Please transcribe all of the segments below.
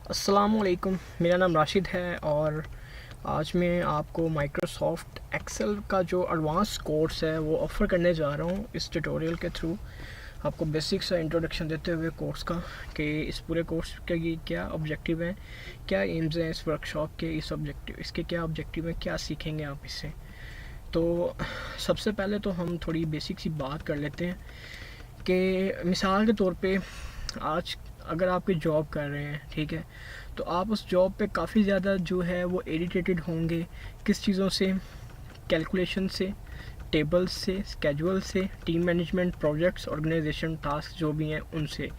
अस्सलामुअलैकुम, मेरा नाम राशिद है और आज मैं आपको माइक्रोसॉफ्ट एक्सेल का जो एडवांस कोर्स है वो ऑफ़र करने जा रहा हूँ इस ट्यूटोरियल के थ्रू। आपको बेसिक सा इंट्रोडक्शन देते हुए कोर्स का कि इस पूरे कोर्स के क्या ऑब्जेक्टिव हैं, क्या एम्स हैं इस वर्कशॉप के, इसके क्या ऑब्जेक्टिव हैं, क्या सीखेंगे आप इससे। तो सबसे पहले तो हम थोड़ी बेसिक सी बात कर लेते हैं कि मिसाल के तौर पे आज अगर आप कोई जॉब कर रहे हैं, ठीक है, तो आप उस जॉब पे काफ़ी ज़्यादा जो है वो इरिटेटेड होंगे। किस चीज़ों से? कैलकुलेशन से, टेबल्स से, स्केजुअल से, team management, projects, organization, task जो भी हैं उनसे,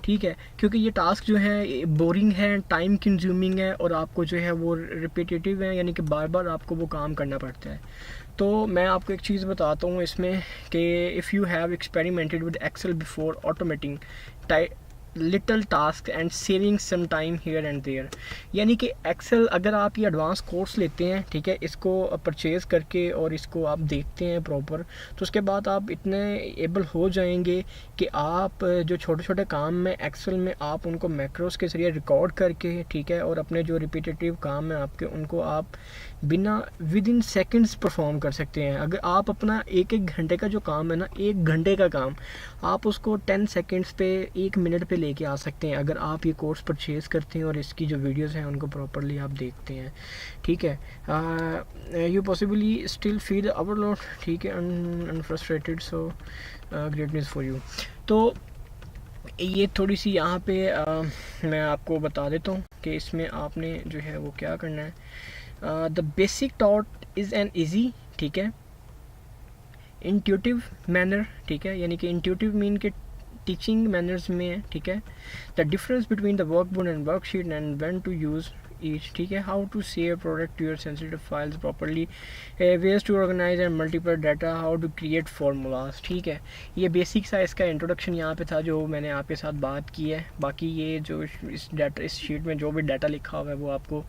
ठीक है, क्योंकि ये टास्क जो है बोरिंग है, टाइम कंज्यूमिंग है और आपको जो है वो रिपीटेटिव है, यानी कि बार बार आपको वो काम करना पड़ता है। तो मैं आपको एक चीज़ बताता हूँ इसमें कि if you have experimented with Excel before automating little task and saving some time here and there, यानी कि एक्सेल अगर आप ये एडवांस कोर्स लेते हैं, ठीक है, इसको परचेज़ करके और इसको आप देखते हैं प्रॉपर, तो उसके बाद आप इतने एबल हो जाएंगे कि आप जो छोटे छोटे काम में एक्सेल में आप उनको मैक्रोस के ज़रिए रिकॉर्ड करके, ठीक है, और अपने जो रिपीटेटिव काम हैं आपके उनको आप बिना विद इन सेकेंड्स परफॉर्म कर सकते हैं। अगर आप अपना एक एक घंटे का जो काम है ना, एक घंटे का काम आप उसको 10 सेकेंड्स पे, एक मिनट पे लेके आ सकते हैं अगर आप ये कोर्स परचेज़ करते हैं और इसकी जो वीडियोस हैं उनको प्रॉपरली आप देखते हैं, ठीक है। You possibly still feel overload, ठीक है, unfrustrated, so great news for you. तो ये थोड़ी सी यहाँ पे मैं आपको बता देता हूँ कि इसमें आपने जो है वो क्या करना है। The basic thought is an easy, ठीक है, इंट्यूटिव मैनर, ठीक है, यानी कि इंट्यूटिव मीन के टीचिंग मैनर्स में है, ठीक है। The difference between the workbook and worksheet and when to use each, ठीक है, how to save product your sensitive files properly, ways to organize and multiple data, how to create formulas, ठीक है। ये basic सा इसका introduction यहाँ पे था जो मैंने आपके साथ बात की है। बाकी ये जो इस शीट में जो भी डाटा लिखा हुआ है वो आपको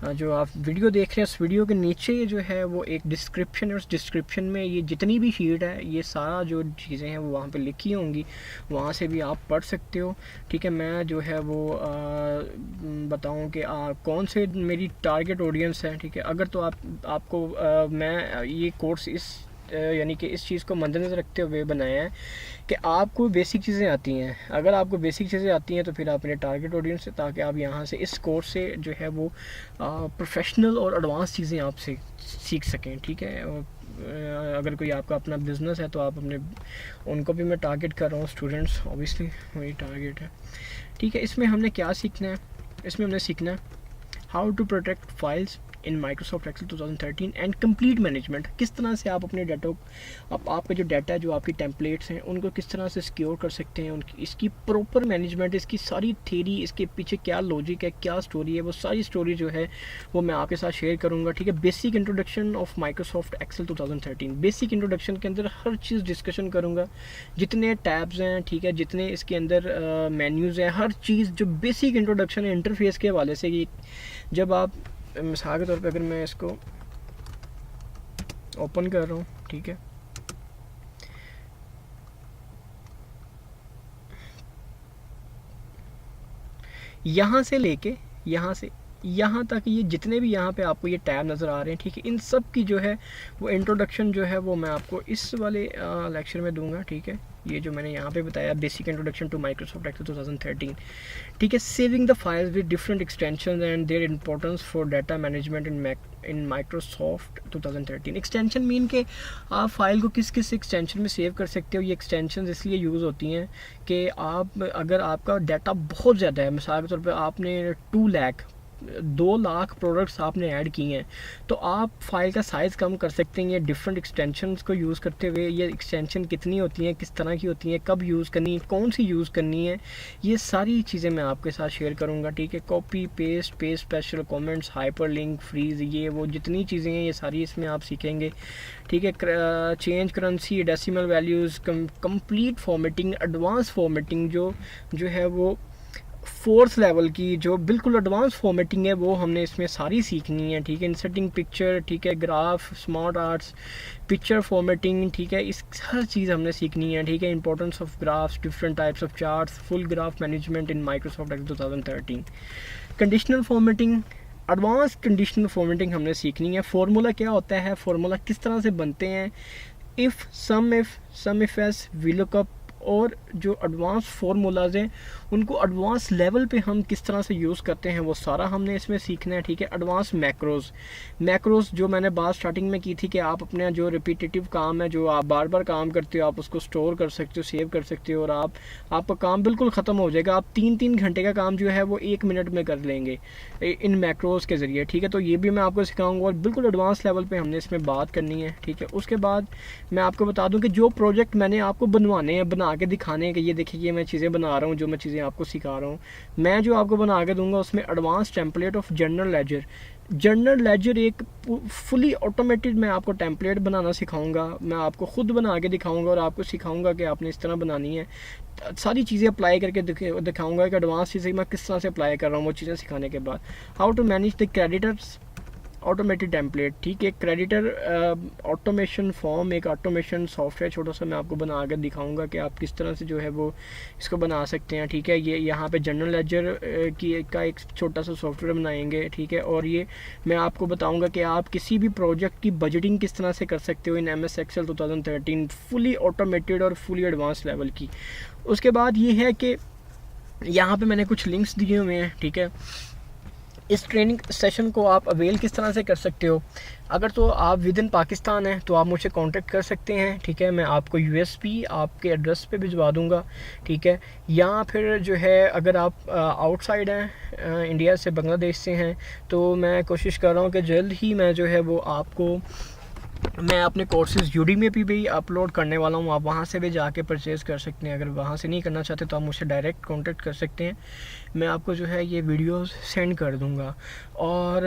जो आप वीडियो देख रहे हैं उस वीडियो के नीचे जो है वो एक डिस्क्रिप्शन है, उस डिस्क्रिप्शन में ये जितनी भी शीट है ये सारा जो चीज़ें हैं वो वहाँ पे लिखी होंगी, वहाँ से भी आप पढ़ सकते हो, ठीक है। मैं जो है वो बताऊँ कि कौन से मेरी टारगेट ऑडियंस है, ठीक है। अगर तो आपको मैं ये कोर्स यानी कि इस चीज़ को मद्देनज़र रखते हुए बनाया है कि आपको बेसिक चीज़ें आती हैं। अगर आपको बेसिक चीज़ें आती हैं तो फिर आप मेरे टारगेट ऑडियंस से, ताकि आप यहाँ से इस कोर्स से जो है वो प्रोफेशनल और एडवांस चीज़ें आपसे सीख सकें, ठीक है। अगर कोई आपका अपना बिज़नेस है तो आप अपने उनको भी मैं टारगेट कर रहा हूँ, स्टूडेंट्स ऑब्वियसली वही टारगेट है, ठीक है। इसमें हमने क्या सीखना है? इसमें हमने सीखना है how to protect files in Microsoft Excel 2013 and complete management. किस तरह से आप अपने डाटा, आपका जो डाटा है, जो आपकी टेम्पलेट्स हैं, उनको किस तरह से सिक्योर कर सकते हैं, उनकी इसकी प्रॉपर मैनेजमेंट, इसकी सारी थ्योरी, इसके पीछे क्या लॉजिक है, क्या स्टोरी है, वो सारी स्टोरी जो है वो मैं आपके साथ शेयर करूँगा, ठीक है। Basic introduction of Microsoft Excel 2013, basic introduction के अंदर हर चीज़ डिस्कशन करूँगा, जितने टैब्स हैं, ठीक है, जितने इसके अंदर मेन्यूज़ हैं, हर चीज़ जो बेसिक इंट्रोडक्शन है इंटरफेस के हवाले से। जब आप मिसाल के तौर पे अगर मैं इसको ओपन कर रहा हूँ, ठीक है, यहाँ से लेके यहाँ तक ये जितने भी यहाँ पे आपको ये टैब नज़र आ रहे हैं, ठीक है, इन सब की जो है वो इंट्रोडक्शन जो है वो मैं आपको इस वाले लेक्चर में दूंगा, ठीक है। ये जो मैंने यहाँ पे बताया basic introduction to Microsoft Excel 2013, ठीक है। Saving the files with different extension and their importance for data management in Microsoft 2013। Extension mean के आप फाइल को किस किस एक्सटेंशन में सेव कर सकते हो। ये एक्सटेंशन इसलिए यूज़ होती हैं कि आप अगर आपका डाटा बहुत ज़्यादा है, मिसाल के तौर पर आपने 2 लाख प्रोडक्ट्स आपने ऐड किए हैं, तो आप फाइल का साइज़ कम कर सकते हैं ये डिफरेंट एक्सटेंशंस को यूज़ करते हुए। ये एक्सटेंशन कितनी होती हैं, किस तरह की होती हैं, कब यूज़ करनी है, कौन सी यूज़ करनी है, ये सारी चीज़ें मैं आपके साथ शेयर करूँगा, ठीक है। Copy paste, paste special comments, hyperlink, freeze, ये वो जितनी चीज़ें हैं ये सारी इसमें आप सीखेंगे, ठीक है। Change currency, decimal values, complete formatting, advance formatting जो है वो 4th लेवल की जो बिल्कुल एडवांस फॉर्मेटिंग है वो हमने इसमें सारी सीखनी है, ठीक है। इंसर्टिंग पिक्चर, ठीक है, graph, smart arts, picture formatting, ठीक है, इस हर चीज़ हमने सीखनी है, ठीक है। Importance of graphs, different types of charts, full graph management in Microsoft Excel 2013, conditional formatting, advance conditional formatting हमने सीखनी है। फार्मूला क्या होता है, फार्मूला किस तरह से बनते हैं, if, sumifs, vlookup, और जो एडवांस फार्मूलाज हैं उनको एडवांस लेवल पे हम किस तरह से यूज़ करते हैं वो सारा हमने इसमें सीखना है, ठीक है। एडवांस मैक्रोज जो मैंने बात स्टार्टिंग में की थी कि आप अपना जो रिपीटेटिव काम है, जो आप बार बार काम करते हो, आप उसको स्टोर कर सकते हो, सेव कर सकते हो, और आपका काम बिल्कुल ख़त्म हो जाएगा। आप 3-3 घंटे का काम जो है वो 1 मिनट में कर लेंगे इन मैक्रोज के ज़रिए, ठीक है। तो ये भी मैं आपको सिखाऊंगा और बिल्कुल एडवांस लेवल पे हमने इसमें बात करनी है, ठीक है। उसके बाद मैं आपको बता दूं कि जो प्रोजेक्ट मैंने आपको बनवाने हैं, बना के दिखाने हैं कि ये देखिए ये मैं चीज़ें बना रहा हूँ, जो मैं चीज़ें आपको सिखा रहा हूँ, मैं जो आपको बना के दूंगा उसमें advance template of journal ledger एक फुली ऑटोमेटेड मैं आपको टेम्पलेट बनाना सिखाऊंगा। मैं आपको खुद बना के दिखाऊंगा और आपको सिखाऊंगा कि आपने इस तरह बनानी है। सारी चीज़ें अप्लाई करके दिखाऊंगा कि एडवांस चीज़ें मैं किस तरह से अप्लाई कर रहा हूँ वो चीज़ें सिखाने के बाद। How to manage the creditors automated template, ठीक है। क्रेडिटर ऑटोमेशन फॉर्म, एक ऑटोमेशन सॉफ्टवेयर छोटा सा मैं आपको बना कर दिखाऊंगा कि आप किस तरह से जो है वो इसको बना सकते हैं, ठीक है। ये यहाँ पे जनरल लेजर का एक छोटा सा सॉफ्टवेयर बनाएंगे, ठीक है। और ये मैं आपको बताऊंगा कि आप किसी भी प्रोजेक्ट की बजटिंग किस तरह से कर सकते हो इन MS एक्सेल 2013 फुली ऑटोमेटेड और फुली एडवांस लेवल की। उसके बाद ये है कि यहाँ पे मैंने कुछ लिंक्स दिए हुए हैं, ठीक है। इस ट्रेनिंग सेशन को आप अवेल किस तरह से कर सकते हो, अगर तो आप विद इन पाकिस्तान हैं तो आप मुझसे कांटेक्ट कर सकते हैं, ठीक है। मैं आपको USP आपके एड्रेस पे भिजवा दूंगा, ठीक है। या फिर जो है अगर आप आउटसाइड हैं, इंडिया से, बांग्लादेश से हैं, तो मैं कोशिश कर रहा हूँ कि जल्द ही मैं जो है वो आपको मैं अपने कोर्सेज़ यूडीमी पे भी अपलोड करने वाला हूँ। आप वहाँ से भी जाके परचेज़ कर सकते हैं। अगर वहाँ से नहीं करना चाहते तो आप मुझसे डायरेक्ट कांटेक्ट कर सकते हैं। मैं आपको जो है ये वीडियोस सेंड कर दूँगा, और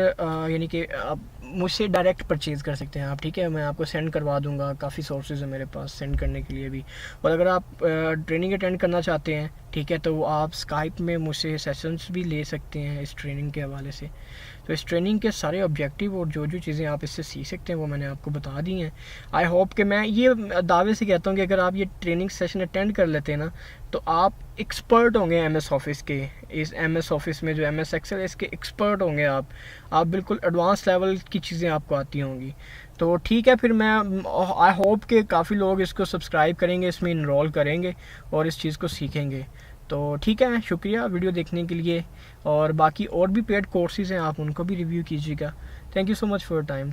यानी कि आप मुझसे डायरेक्ट परचेज़ कर सकते हैं आप, ठीक है। मैं आपको सेंड करवा दूँगा, काफ़ी सोर्सेज है मेरे पास सेंड करने के लिए भी। और अगर आप ट्रेनिंग अटेंड करना चाहते हैं, ठीक है, तो आप स्काइप में मुझसे सेशंस भी ले सकते हैं इस ट्रेनिंग के हवाले से। तो इस ट्रेनिंग के सारे ऑब्जेक्टिव और जो चीज़ें आप इससे सीख सकते हैं वो मैंने आपको बता दी हैं। आई होप कि मैं ये दावे से कहता हूँ कि अगर आप ये ट्रेनिंग सेशन अटेंड कर लेते हैं ना तो आप एक्सपर्ट होंगे MS ऑफिस के। इस MS ऑफिस में जो MS एक्सेल है इसके एक्सपर्ट होंगे आप बिल्कुल एडवांस लेवल की चीज़ें आपको आती होंगी। तो ठीक है, फिर मैं आई होप कि काफ़ी लोग इसको सब्सक्राइब करेंगे, इसमें इनरोल करेंगे और इस चीज़ को सीखेंगे। तो ठीक है, शुक्रिया वीडियो देखने के लिए। और बाकी और भी पेड कोर्सेज़ हैं, आप उनको भी रिव्यू कीजिएगा। Thank you so much for your time.